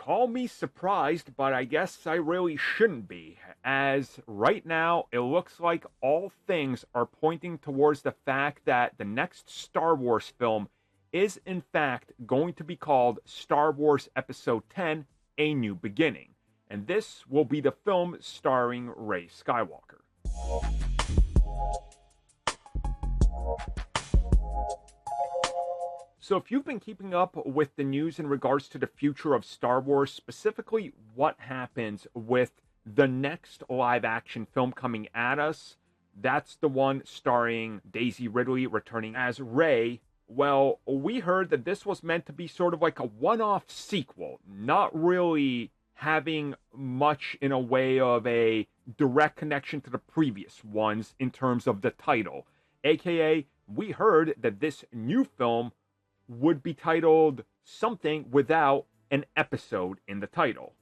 Call me surprised, but I guess I really shouldn't be, as right now it looks like all things are pointing towards the fact that the next Star Wars film is in fact going to be called Star Wars Episode 10: A New Beginning. And this will be the film starring Rey Skywalker. So if you've been keeping up with the news in regards to the future of Star Wars, specifically what happens with the next live-action film coming at us, that's the one starring Daisy Ridley returning as Rey. Well, we heard that this was meant to be sort of like a one-off sequel, not really having much in a way of a direct connection to the previous ones in terms of the title. AKA, we heard that this new film would be titled something without an episode in the title.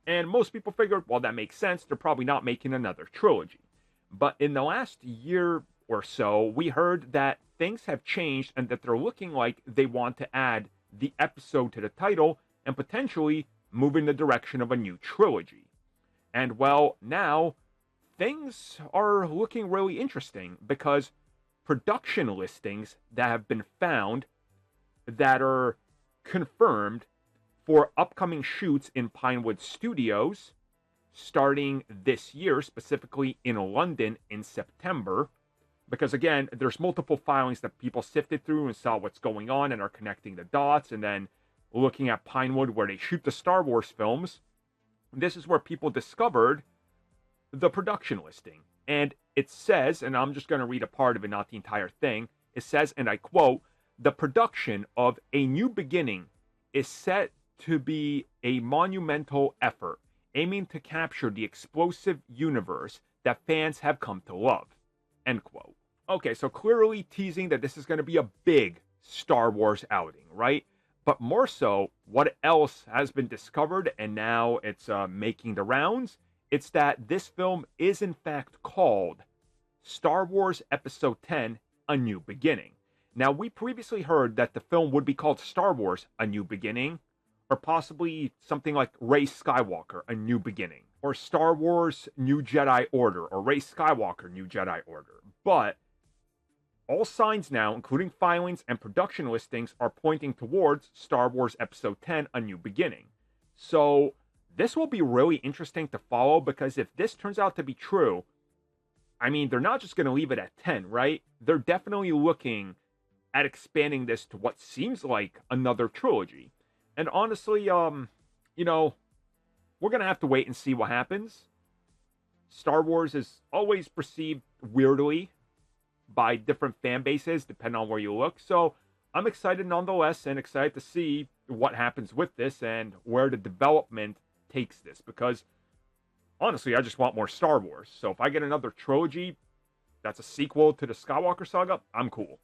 And most people figured, well, that makes sense. They're probably not making another trilogy. But in the last year or so, we heard that things have changed and that they're looking like they want to add the episode to the title and potentially move in the direction of a new trilogy. And well, now things are looking really interesting because production listings that have been found that are confirmed for upcoming shoots in Pinewood Studios starting this year, specifically in London in September. Because again, there's multiple filings that people sifted through and saw what's going on and are connecting the dots, and then looking at Pinewood where they shoot the Star Wars films. This is where people discovered the production listing. And it says, and I'm just going to read a part of it, not the entire thing. It says, and I quote, "The production of A New Beginning is set to be a monumental effort, aiming to capture the explosive universe that fans have come to love." End quote. Okay, so clearly teasing that this is going to be a big Star Wars outing, right? But more so, what else has been discovered, and now it's making the rounds, it's that this film is in fact called Star Wars Episode 10: A New Beginning. Now, we previously heard that the film would be called Star Wars: A New Beginning, or possibly something like Rey Skywalker: A New Beginning, or Star Wars: New Jedi Order, or Rey Skywalker: New Jedi Order. But all signs now, including filings and production listings, are pointing towards Star Wars Episode 10: A New Beginning. So this will be really interesting to follow, because if this turns out to be true, I mean, they're not just going to leave it at 10, right? They're definitely looking at expanding this to what seems like another trilogy. And honestly, we're going to have to wait and see what happens. Star Wars is always perceived weirdly by different fan bases, depending on where you look. So I'm excited nonetheless, and excited to see what happens with this and where the development takes this. Because honestly, I just want more Star Wars. So if I get another trilogy that's a sequel to the Skywalker saga, I'm cool.